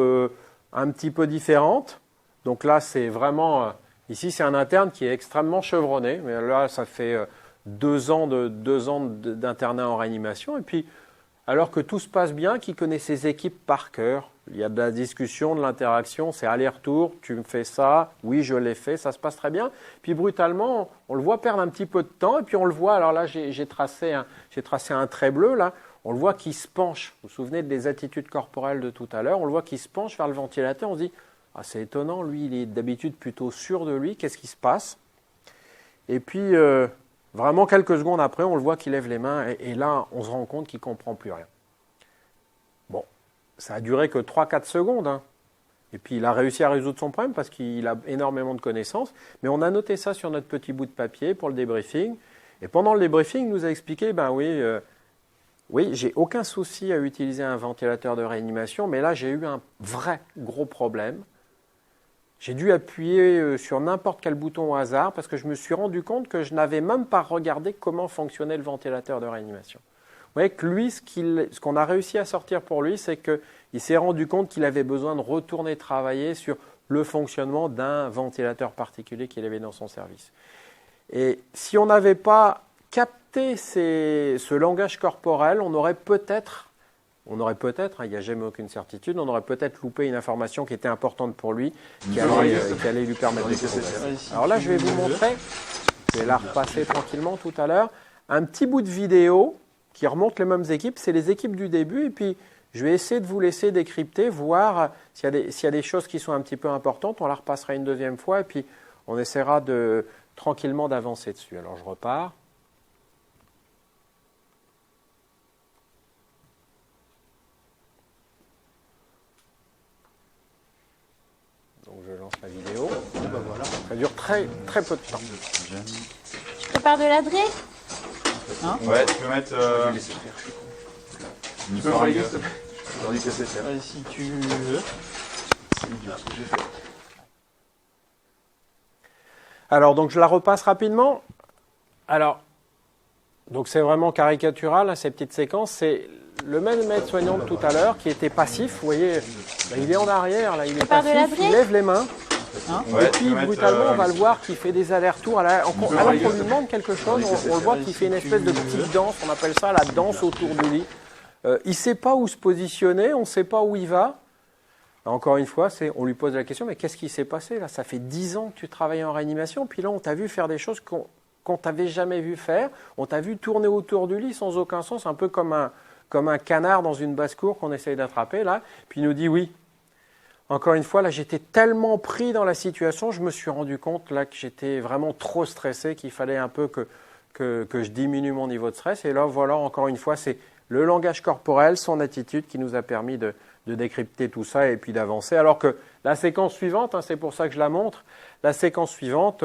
un petit peu différentes. Donc là, c'est vraiment... ici, c'est un interne qui est extrêmement chevronné. Mais là, ça fait 2 ans d'internat en réanimation. Et puis, alors que tout se passe bien, qui connaît ses équipes par cœur. Il y a de la discussion, de l'interaction, c'est aller-retour, tu me fais ça, oui, je l'ai fait, ça se passe très bien. Puis brutalement, on le voit perdre un petit peu de temps. Et puis on le voit, alors là, j'ai tracé un trait bleu, là. On le voit qui se penche, vous vous souvenez des attitudes corporelles de tout à l'heure, on le voit qui se penche vers le ventilateur, on se dit « Ah, c'est étonnant, lui, il est d'habitude plutôt sûr de lui, qu'est-ce qui se passe ?» Et puis, vraiment quelques secondes après, on le voit qui lève les mains, et là, on se rend compte qu'il ne comprend plus rien. Bon, ça a duré que 3-4 secondes, hein. Et puis il a réussi à résoudre son problème parce qu'il a énormément de connaissances, mais on a noté ça sur notre petit bout de papier pour le débriefing, et pendant le débriefing, il nous a expliqué « Oui, j'ai aucun souci à utiliser un ventilateur de réanimation, mais là, j'ai eu un vrai gros problème. J'ai dû appuyer sur n'importe quel bouton au hasard parce que je me suis rendu compte que je n'avais même pas regardé comment fonctionnait le ventilateur de réanimation. Vous voyez que lui, ce qu'on a réussi à sortir pour lui, c'est qu'il s'est rendu compte qu'il avait besoin de retourner travailler sur le fonctionnement d'un ventilateur particulier qu'il avait dans son service. Et si on n'avait pas capter ce langage corporel, on aurait peut-être, il n'y a jamais aucune certitude, on aurait peut-être loupé une information qui était importante pour lui, qui allait lui permettre de progresser. Alors là, je vais vous montrer, je vais la repasser tranquillement tout à l'heure, un petit bout de vidéo qui remonte les mêmes équipes, c'est les équipes du début, et puis je vais essayer de vous laisser décrypter, voir s'il y a des choses qui sont un petit peu importantes, on la repassera une deuxième fois, et puis on essaiera tranquillement d'avancer dessus. Alors je repars. Donc je lance la vidéo. Et ben voilà. Ça dure très peu de temps. Tu prépares de l'adré? Ouais, tu peux mettre... Tu peux voir les gars. Si tu veux. Alors, donc je la repasse rapidement. Alors, donc c'est vraiment caricatural, hein, ces petites séquences. C'est le même aide-soignant de tout à l'heure qui était passif. Vous voyez, là, il est en arrière, là, il est passif, il lève les mains. Et puis, brutalement, on va le voir qui fait des allers-retours. Alors qu'on lui demande quelque chose, on le voit qui fait une espèce de petite danse. On appelle ça la danse autour du lit. il ne sait pas où se positionner, on ne sait pas où il va. Encore une fois, on lui pose la question, mais qu'est-ce qui s'est passé là? Ça fait 10 ans que tu travailles en réanimation, puis là on t'a vu faire des choses qu'on t'avait jamais vu faire. On t'a vu tourner autour du lit sans aucun sens, un peu comme un canard dans une basse-cour qu'on essaye d'attraper là. Puis il nous dit oui. Encore une fois, là j'étais tellement pris dans la situation, je me suis rendu compte là que j'étais vraiment trop stressé, qu'il fallait un peu que je diminue mon niveau de stress. Et là voilà, encore une fois, c'est le langage corporel, son attitude qui nous a permis de décrypter tout ça et puis d'avancer. Alors que la séquence suivante, c'est pour ça que je la montre, la séquence suivante,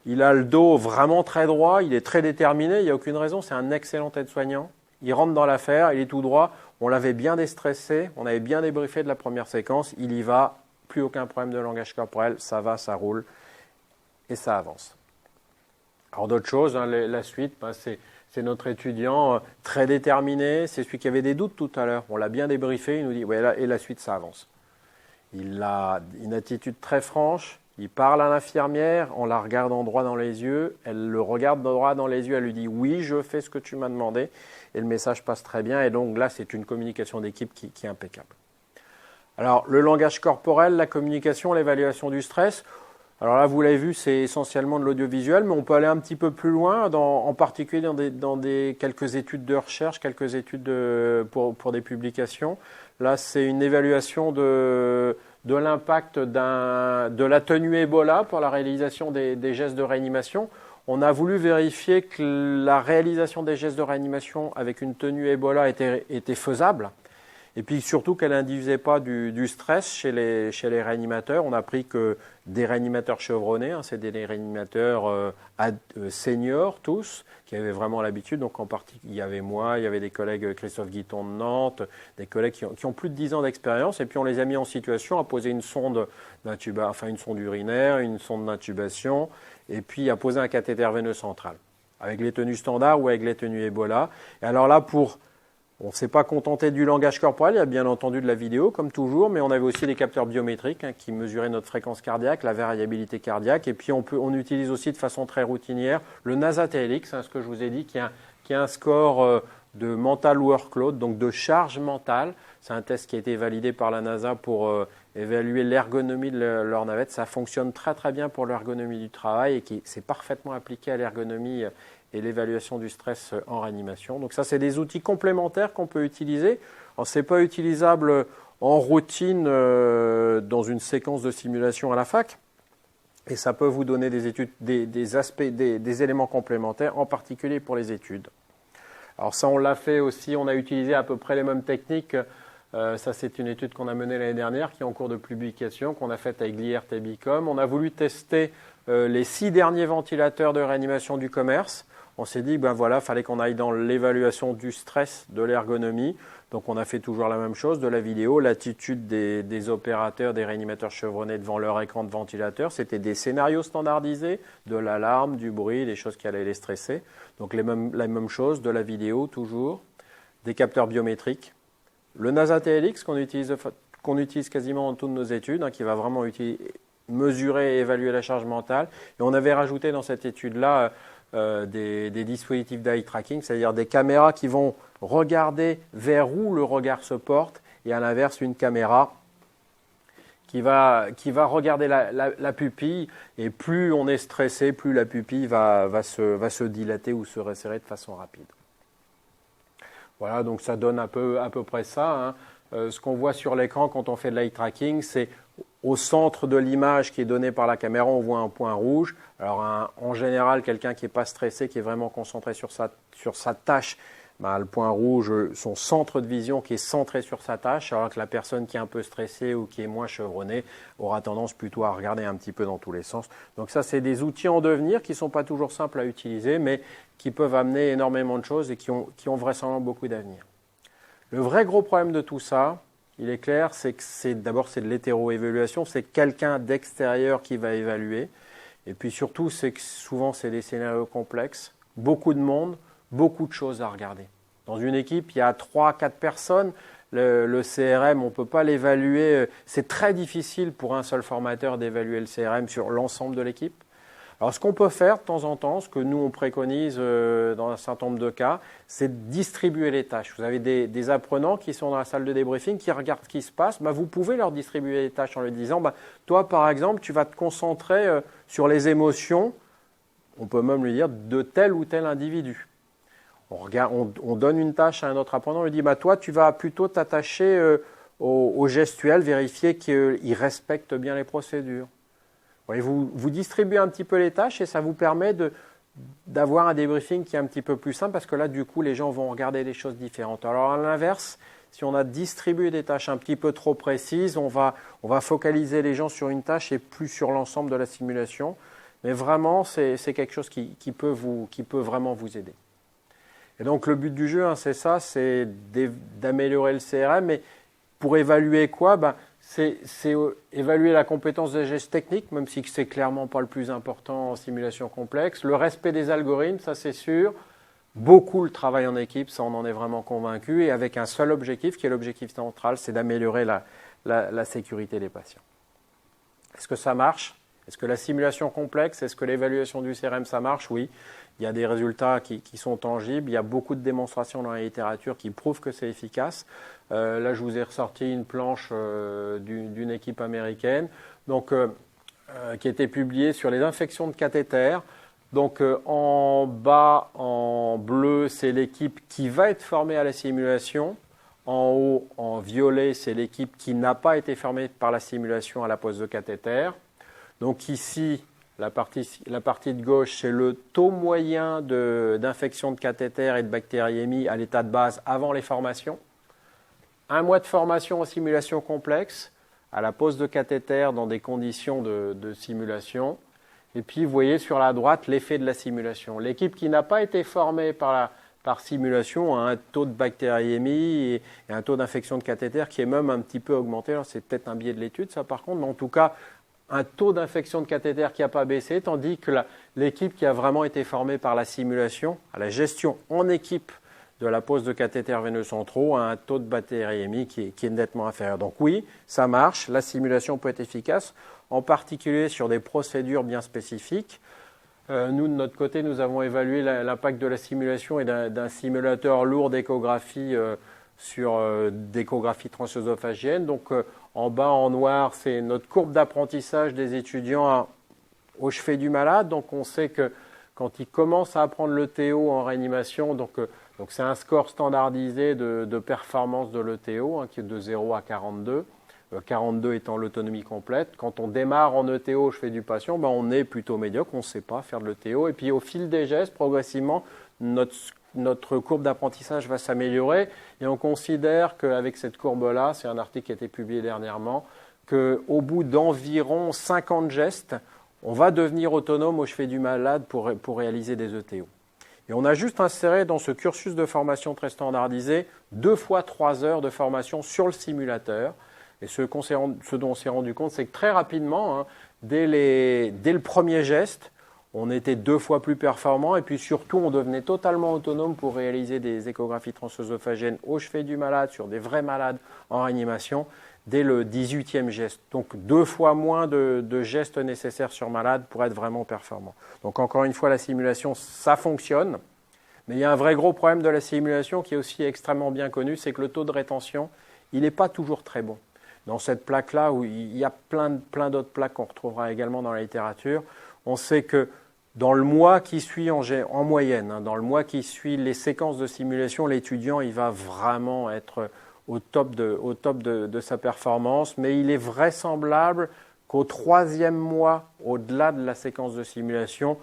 il a le dos vraiment très droit, il est très déterminé, il n'y a aucune raison, c'est un excellent aide-soignant. Il rentre dans l'affaire, il est tout droit, on l'avait bien déstressé, on avait bien débriefé de la première séquence, il y va, plus aucun problème de langage corporel, ça va, ça roule et ça avance. Alors d'autres choses, la suite, c'est notre étudiant très déterminé, c'est celui qui avait des doutes tout à l'heure. On l'a bien débriefé, il nous dit, ouais, et la suite, ça avance. Il a une attitude très franche, il parle à l'infirmière en la regardant droit dans les yeux, elle le regarde droit dans les yeux, elle lui dit, oui, je fais ce que tu m'as demandé, et le message passe très bien, et donc là, c'est une communication d'équipe qui est impeccable. Alors, le langage corporel, la communication, l'évaluation du stress. Alors là, vous l'avez vu, c'est essentiellement de l'audiovisuel, mais on peut aller un petit peu plus loin, en particulier dans quelques études de recherche, quelques études pour des publications. Là, c'est une évaluation de l'impact de la tenue Ebola pour la réalisation des gestes de réanimation. On a voulu vérifier que la réalisation des gestes de réanimation avec une tenue Ebola était faisable. Et puis surtout qu'elle n'induisait pas du stress chez les réanimateurs. On a appris que des réanimateurs chevronnés, c'est des réanimateurs seniors tous, qui avaient vraiment l'habitude. Donc en partie, il y avait moi, il y avait des collègues Christophe Guiton de Nantes, des collègues qui ont plus de 10 ans d'expérience. Et puis on les a mis en situation à poser une sonde une sonde urinaire, une sonde d'intubation, et puis à poser un cathéter veineux central, avec les tenues standards ou avec les tenues Ebola. Et alors là, on ne s'est pas contenté du langage corporel, il y a bien entendu de la vidéo, comme toujours, mais on avait aussi des capteurs biométriques qui mesuraient notre fréquence cardiaque, la variabilité cardiaque, et puis on utilise aussi de façon très routinière le NASA-TLX, ce que je vous ai dit, qui est un score de mental workload, donc de charge mentale. C'est un test qui a été validé par la NASA pour évaluer l'ergonomie de leur navette. Ça fonctionne très très bien pour l'ergonomie du travail et qui s'est parfaitement appliqué à l'ergonomie et l'évaluation du stress en réanimation. Donc ça, c'est des outils complémentaires qu'on peut utiliser. Alors, ce n'est pas utilisable en routine dans une séquence de simulation à la fac, et ça peut vous donner des études, des aspects, des éléments complémentaires, en particulier pour les études. Alors ça, on l'a fait aussi, on a utilisé à peu près les mêmes techniques. Ça, c'est une étude qu'on a menée l'année dernière, qui est en cours de publication, qu'on a faite avec l'IRT Bicom. On a voulu tester les 6 derniers ventilateurs de réanimation du commerce. On s'est dit, fallait qu'on aille dans l'évaluation du stress, de l'ergonomie. Donc on a fait toujours la même chose, de la vidéo, l'attitude des opérateurs, des réanimateurs chevronnés devant leur écran de ventilateur. C'était des scénarios standardisés, de l'alarme, du bruit, des choses qui allaient les stresser. Donc la même chose, de la vidéo toujours, des capteurs biométriques. Le NASA-TLX qu'on utilise quasiment dans toutes nos études, qui va vraiment mesurer et évaluer la charge mentale. Et on avait rajouté dans cette étude-là des dispositifs d'eye tracking, c'est-à-dire des caméras qui vont regarder vers où le regard se porte, et à l'inverse, une caméra qui va regarder la pupille, et plus on est stressé, plus la pupille va se dilater ou se resserrer de façon rapide. Voilà, donc ça donne à peu près ça. Ce qu'on voit sur l'écran quand on fait de l'eye tracking, c'est au centre de l'image qui est donnée par la caméra, on voit un point rouge. Alors en général, quelqu'un qui n'est pas stressé, qui est vraiment concentré sur sa tâche, le point rouge, son centre de vision qui est centré sur sa tâche, alors que la personne qui est un peu stressée ou qui est moins chevronnée aura tendance plutôt à regarder un petit peu dans tous les sens. Donc ça, c'est des outils en devenir qui ne sont pas toujours simples à utiliser, mais qui peuvent amener énormément de choses et qui ont vraisemblablement beaucoup d'avenir. Le vrai gros problème de tout ça, il est clair, c'est que d'abord c'est de l'hétéroévaluation, c'est quelqu'un d'extérieur qui va évaluer. Et puis surtout, c'est que souvent c'est des scénarios complexes, beaucoup de monde, beaucoup de choses à regarder. Dans une équipe, il y a 3-4 personnes. Le CRM, on ne peut pas l'évaluer. C'est très difficile pour un seul formateur d'évaluer le CRM sur l'ensemble de l'équipe. Alors, ce qu'on peut faire de temps en temps, ce que nous, on préconise dans un certain nombre de cas, c'est de distribuer les tâches. Vous avez des apprenants qui sont dans la salle de débriefing, qui regardent ce qui se passe. Vous pouvez leur distribuer les tâches en leur disant, toi, par exemple, tu vas te concentrer sur les émotions, on peut même lui dire, de tel ou tel individu. On donne une tâche à un autre apprenant, on lui dit, toi, tu vas plutôt t'attacher au gestuel, vérifier qu'il respecte bien les procédures. Vous distribuez un petit peu les tâches et ça vous permet d'avoir un débriefing qui est un petit peu plus simple parce que là, du coup, les gens vont regarder les choses différentes. Alors, à l'inverse, si on a distribué des tâches un petit peu trop précises, on va focaliser les gens sur une tâche et plus sur l'ensemble de la simulation. Mais vraiment, c'est quelque chose qui peut vraiment vous aider. Et donc, le but du jeu, c'est ça, c'est d'améliorer le CRM. Mais pour évaluer quoi ? C'est évaluer la compétence des gestes techniques, même si c'est clairement pas le plus important en simulation complexe. Le respect des algorithmes, ça c'est sûr. Beaucoup le travail en équipe, ça on en est vraiment convaincu. Et avec un seul objectif, qui est l'objectif central, c'est d'améliorer la sécurité des patients. Est-ce que ça marche ? Est-ce que la simulation complexe, est-ce que l'évaluation du CRM, ça marche ? Oui. Il y a des résultats qui sont tangibles. Il y a beaucoup de démonstrations dans la littérature qui prouvent que c'est efficace. Là, je vous ai ressorti une planche d'une équipe américaine qui a été publiée sur les infections de cathéter. Donc, en bas, en bleu, c'est l'équipe qui va être formée à la simulation. En haut, en violet, c'est l'équipe qui n'a pas été formée par la simulation à la pose de cathéter. Donc ici, la partie de gauche, c'est le taux moyen d'infection de cathéter et de bactériémie à l'état de base avant les formations. 1 mois de formation en simulation complexe, à la pose de cathéter dans des conditions de simulation. Et puis, vous voyez sur la droite l'effet de la simulation. L'équipe qui n'a pas été formée par simulation a un taux de bactériémie et un taux d'infection de cathéter qui est même un petit peu augmenté. Alors, c'est peut-être un biais de l'étude, ça, par contre, mais en tout cas, un taux d'infection de cathéter qui n'a pas baissé, tandis que l'équipe qui a vraiment été formée par la simulation, à la gestion en équipe de la pose de cathéter veineux centraux, a un taux de bactériémie qui est nettement inférieur. Donc oui, ça marche, la simulation peut être efficace, en particulier sur des procédures bien spécifiques. Nous, de notre côté, nous avons évalué l'impact de la simulation et d'un simulateur lourd d'échographie sur d'échographie transœsophagienne. Donc, en bas, en noir, c'est notre courbe d'apprentissage des étudiants au chevet du malade. Donc, on sait que quand ils commencent à apprendre l'ETO en réanimation, donc c'est un score standardisé de performance de l'ETO, qui est de 0 à 42. 42 étant l'autonomie complète. Quand on démarre en ETO au chevet du patient, on est plutôt médiocre, on ne sait pas faire de l'ETO. Et puis, au fil des gestes, progressivement, notre courbe d'apprentissage va s'améliorer et on considère qu'avec cette courbe-là, c'est un article qui a été publié dernièrement, qu'au bout d'environ 50 gestes, on va devenir autonome au chevet du malade pour réaliser des ETO. Et on a juste inséré dans ce cursus de formation très standardisé 2 fois 3 heures de formation sur le simulateur. Et ce dont on s'est rendu compte, c'est que très rapidement, dès le premier geste, on était 2 fois plus performant et puis surtout, on devenait totalement autonome pour réaliser des échographies transœsophagiennes au chevet du malade, sur des vrais malades en réanimation, dès le 18e geste. Donc 2 fois moins de gestes nécessaires sur malade pour être vraiment performant. Donc encore une fois, la simulation, ça fonctionne. Mais il y a un vrai gros problème de la simulation qui est aussi extrêmement bien connu, c'est que le taux de rétention, il n'est pas toujours très bon. Dans cette plaque-là, où il y a plein d'autres plaques qu'on retrouvera également dans la littérature, on sait que dans le mois qui suit, en moyenne, dans le mois qui suit les séquences de simulation, l'étudiant il va vraiment être au top de sa performance, mais il est vraisemblable qu'au 3e mois, au-delà de la séquence de simulation,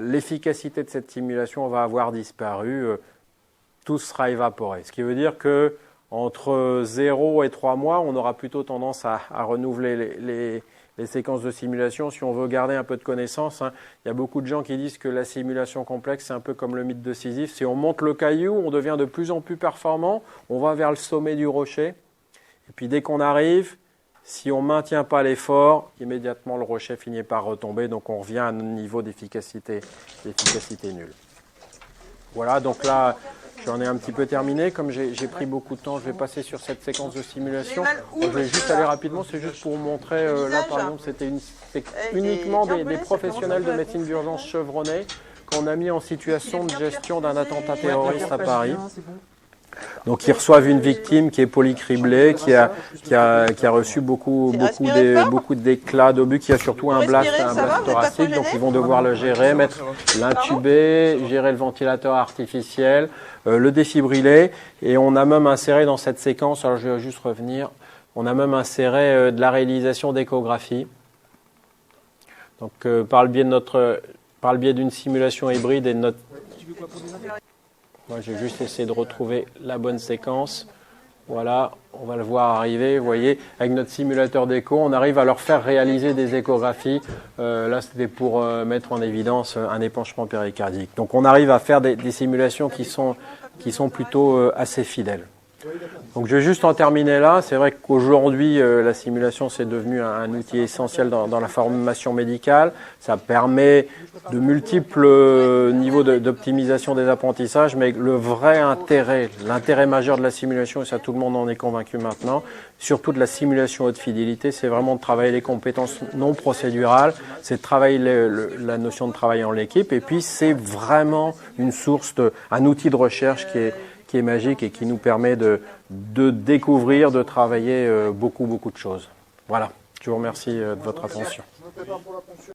l'efficacité de cette simulation va avoir disparu, tout sera évaporé. Ce qui veut dire que entre 0 et 3 mois, on aura plutôt tendance à renouveler les séquences de simulation. Si on veut garder un peu de connaissances, il y a beaucoup de gens qui disent que la simulation complexe, c'est un peu comme le mythe de Sisyphe. Si on monte le caillou, on devient de plus en plus performant, on va vers le sommet du rocher. Et puis dès qu'on arrive, si on ne maintient pas l'effort, immédiatement le rocher finit par retomber, donc on revient à un niveau d'efficacité nul. Voilà, donc là, J'en ai un petit peu terminé. Comme j'ai pris beaucoup de temps, je vais passer sur cette séquence de simulation. Je vais juste aller rapidement, c'est juste pour vous montrer, là par exemple, c'était uniquement des professionnels de médecine d'urgence chevronnés qu'on a mis en situation de gestion d'un attentat terroriste à Paris. Donc ils reçoivent une victime qui est polycriblée, qui a reçu beaucoup d'éclats d'obus, qui a surtout un blast thoracique. Donc ils vont devoir le gérer, l'intuber, gérer le ventilateur artificiel, le défibriller. Et on a même inséré dans cette séquence, alors je vais juste revenir, on a même inséré de la réalisation d'échographie. Donc par le biais d'une simulation hybride et de notre... Moi, j'ai juste essayé de retrouver la bonne séquence. Voilà, on va le voir arriver. Vous voyez, avec notre simulateur d'écho, on arrive à leur faire réaliser des échographies. Là, c'était pour mettre en évidence un épanchement péricardique. Donc, on arrive à faire des simulations qui sont plutôt assez fidèles. Donc, je vais juste en terminer là. C'est vrai qu'aujourd'hui, la simulation, c'est devenu un outil essentiel dans la formation médicale. Ça permet de multiples niveaux d'optimisation des apprentissages, mais le vrai intérêt, l'intérêt majeur de la simulation, et ça tout le monde en est convaincu maintenant, surtout de la simulation haute fidélité, c'est vraiment de travailler les compétences non procédurales, c'est de travailler la notion de travail en l'équipe, et puis c'est vraiment une source, un outil de recherche qui est magique et qui nous permet de découvrir, de travailler beaucoup de choses. Voilà, je vous remercie de votre attention.